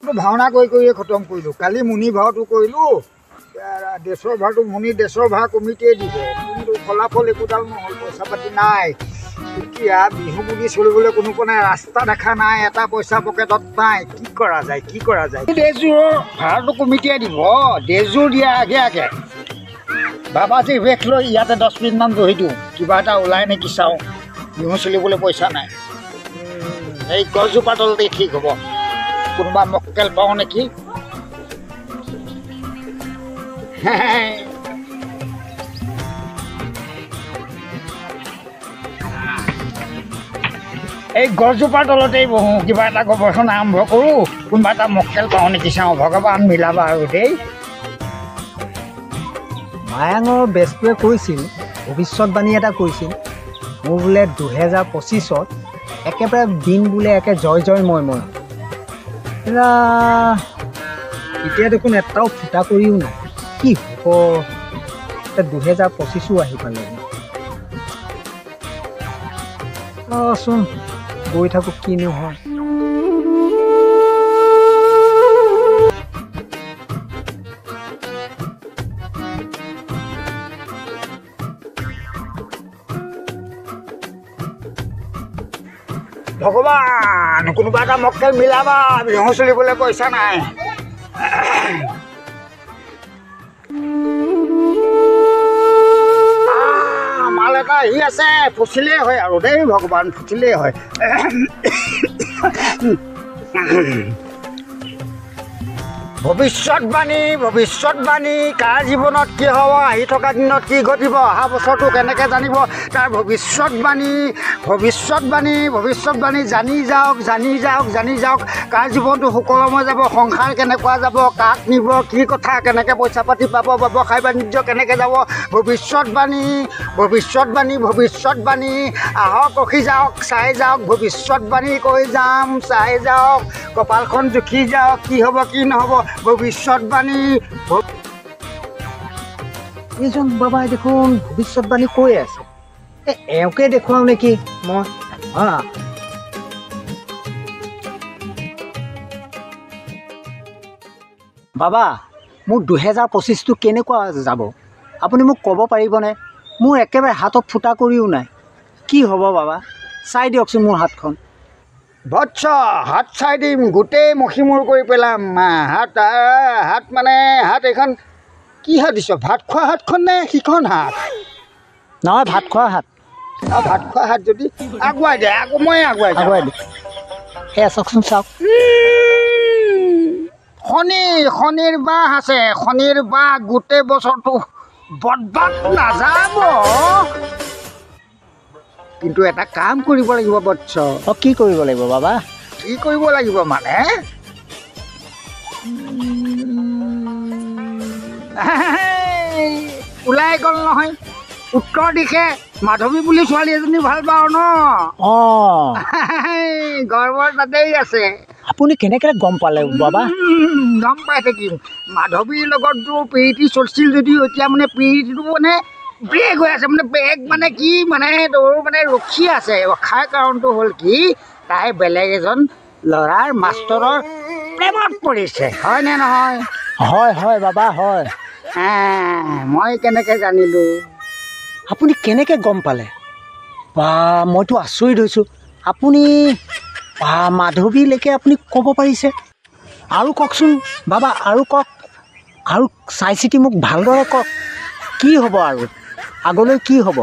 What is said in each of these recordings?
ভাওনা কৰি খতম কৰিলোঁ। কালি মুনি ভাওটো কৰিলোঁ, ডেছৰ ভাওটো মুনি ডেছৰ ভাও কমিটিয়ে দিব, কিন্তু ফলাফল একোডাল নহ'ল, পইচা পাতি নাই। এতিয়া বিহু বুলি চলিবলৈ কোনো নাই, ৰাস্তা দেখা নাই, এটা পইচা পকেটত নাই, কি কৰা যায়। ড্ৰেছযোৰৰ ভাওটো কমিটিয়ে দিব, ড্ৰেছযোৰ দিয়া আগে বাবাজী বেগ লৈ ইয়াতে 10 মিনিটমান বহি দিওঁ, কিবা এটা ওলাই নেকি চাওঁ। বিহু চলিবলৈ পইচা নাই। এই গছজোপা তলতে ঠিক হ'ব, কোনোবা মক্কেল পাওঁ নেকি। এই গছজোপাৰ তলতেই বহোঁ, কিবা এটা গৱেষণা আৰম্ভ কৰোঁ, কোনোবা এটা মক্কেল পাওঁ নেকি চাওঁ। ভগৱান মিলাবা আৰু দেই। মায়াঙৰ বেষ্টটোৱে কৈছিল, ভৱিষ্যতবাণী এটা কৈছিল, মোৰ বোলে 2025-ত একেবাৰে দিন বোলে একে জয় মই। এতিয়া দেখোন এটাও ফুটা কৰিও নাই, কি হ'ব। 2025ও আহি পালে। চোন গৈ থাকোঁ, কিনো হয়। ভগৱান, কোনোবা এটা মক্কেল মিলাবা, বিহু চলিবলৈ পইচা নাই। মাল এটা আহি আছে, ফুচিলেই হয় আৰু দেই ভগৱান, ফুচিলেই হয়। ভৱিষ্যতবাণী কাৰ জীৱনত কি হ'ব, আহি থকা দিনত কি ঘটিব, অহা বছৰটো কেনেকৈ জানিব, তাৰ ভৱিষ্যতবাণী জানি যাওক। কাৰ জীৱনটো সুকলমে যাব, সংসাৰ কেনেকুৱা যাব, কাক নিব, কি কথা, কেনেকৈ পইচা পাতি পাব, ব্যৱসায় বাণিজ্য কেনেকৈ যাব। ভৱিষ্যতবাণী আহক, ৰখি যাওক, চাই যাওক, ভৱিষ্যতবাণী কৈ যাম, চাই যাওক, কপালখন জুখি যাওক, কি হ'ব কি নহ'ব ভৱিষ্যতবাণী। এইজন বাবাই দেখোন ভৱিষ্যতবাণী কৈ আছে, এওঁকে দেখুৱাওঁ নেকি মই। বাবা, মোৰ 2025টো কেনেকুৱা যাব আপুনি মোক ক'ব পাৰিবনে? মোৰ একেবাৰে হাতত ফুটা কৰিও নাই, কি হ'ব বাবা, চাই দিয়কচোন মোৰ হাতখন। বৎস, হাত চাই দিম, গোটেই মষিমূৰ কৰি পেলাম। হাত এইখন কি হাত দিছ, ভাত খোৱা হাতখন নে সিখন হাত? নহয়, ভাত খোৱা হাত। ভাত খোৱা হাত যদি আগুৱাই দে, মই আগুৱাই দিম। সেয়া চাওকচোন, চাওক। শনিৰ বাহ আছে, শনিৰ বাহ গোটেই বছৰটো বৰবাদ নাযাব, কিন্তু এটা কাম কৰিব লাগিব বৎস। কি কৰিব লাগিব বাবা? কি কৰিব লাগিব মানে, ওলাই গ'ল নহয় উত্তৰ দিশে মাধৱী বুলি ছোৱালী এজনী ভাল পাওঁ ন। গৰ্বৰ তাতেই আছে। আপুনি কেনেকৈ গম পালে বাবা? গম পাই থাকিম, মাধৱীৰ লগত তোৰ প্ৰীতি চলিছিল যদিও এতিয়া মানে প্ৰীতিটো মানে ব্ৰেক হৈ আছে। ব্ৰেক মানে কি, তোৰ ৰখি আছে। ৰখাৰ কাৰণটো হ'ল কি, তাই বেলেগ এজন ল'ৰাৰ মাষ্টৰৰ প্ৰেমত পৰিছে, হয়নে নহয়? হয় বাবা, হয়। মই কেনেকৈ জানিলোঁ? আপুনি কেনেকৈ গম পালে? মইতো আচৰিত হৈছোঁ। আপুনি মাধৱীলৈকে আপুনি ক'ব পাৰিছে। আৰু কওকচোন বাবা, আৰু কওক, আৰু চাই চিতি মোক ভালদৰে কওক, কি হ'ব আৰু আগলৈ কি হ'ব?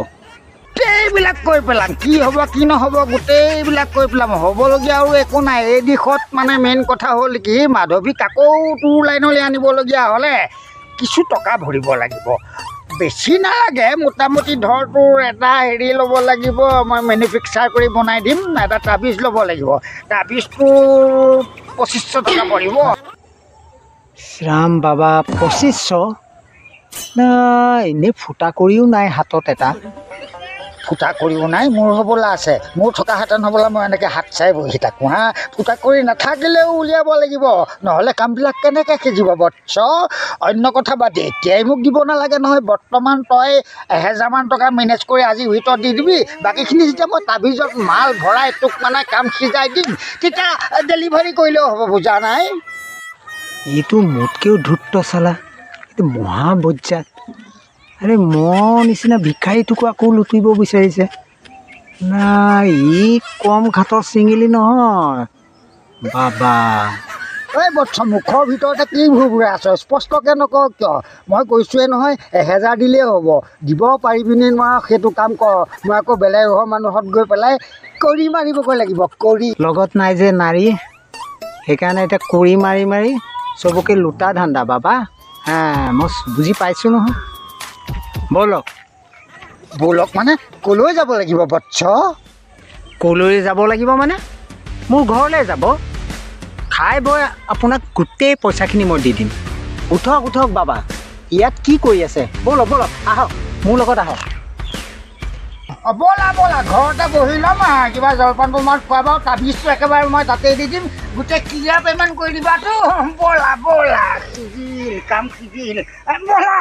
গোটেইবিলাক কৈ পেলাম, কি হ'ব কি নহ'ব গোটেইবিলাক কৈ পেলাম। হ'বলগীয়া আৰু একো নাই। এই দিশত মেইন কথা হ'ল কি, মাধৱীক আকৌ তোৰ লাইনলৈ আনিবলগীয়া হ'লে কিছু টকা ভৰিব লাগিব। বেছি নালাগে, মোটামুটি ধৰ তোৰ এটা ল'ব লাগিব, মই মেনুফেকচাৰ কৰি বনাই দিম। এটা তাবিজ ল'ব লাগিব, তাবিজটো 2500 টকা পৰিব। ৰাম বাবা, 2500? নাই, এনেই ফুটা কৰিও নাই হাতত এটা। ফুটা কৰিও নাই, মোৰ হ'বলৈ আছে। মোৰ থকা হাতত হ'বলৈ মই এনেকৈ হাত চাই বহি থাকোঁ। ফুটা কৰি নাথাকিলেও উলিয়াব লাগিব, নহ'লে কামবিলাক কেনেকৈ সিজিব বৎস। অন্য কথা বাদে, এতিয়াই মোক দিব নালাগে নহয়। বৰ্তমান তই 1000মান টকা মেনেজ কৰি আজিৰ ভিতৰত দি দিবি। বাকীখিনি যেতিয়া মই তাবিজত মাল ভৰাই তোক কাম সিজাই দিম, তেতিয়া ডেলিভাৰী কৰিলেও হ'ব, বুজা নাই? এইটো মোতকৈও ধূৰ্ত চালা, এইটো মহাবজ্জাত। আৰে মোৰ নিচিনা ভিক্ষাৰীটোকো আকৌ লুটিব বিচাৰিছে। নাই, ই কম ঘাটৰ চিঙিলি নহয় বাবা। এই বৎস, মুখৰ ভিতৰতে কি ভুৰভুৰাই আছ? স্পষ্টকৈ নকওঁ কিয়? মই কৈছোঁৱে নহয় 1000 দিলেই হ'ব। দিব পাৰিবিনে নোৱাৰ সেইটো কাম কৰ। মই আকৌ বেলেগ ঘৰৰ মানুহত গৈ পেলাই কৰি মাৰিবগৈ লাগিব, কৰি। লগত নাই যে নাৰী, সেইকাৰণে এতিয়া কৰি মাৰি মাৰি চবকে লুটা ধান্দা বাবা। মই বুজি পাইছোঁ নহয়। ব'লক। ব'লক মানে ক'লৈ যাব লাগিব বৎস? ক'লৈ যাব লাগিব মানে মোৰ ঘৰলৈ যাব। খাই বৈ আপোনাক গোটেই পইচাখিনি মই দি দিম। উঠক উঠক বাবা, ইয়াত কি কৰি আছে? ব'লক ব'লক, আহক মোৰ লগত আহক। ব'লা ব'লা, ঘৰতে বহি ল'ম। কিবা জলপান তোমাৰ খোৱাব, তাবিজটো একেবাৰে মই তাতেই দি দিম। গোটেই ক্লিয়াৰ পে'মেণ্ট কৰি দিবাতো। ব'লা ব'লা, সিজিল কাম, সিজিল। ব'লা।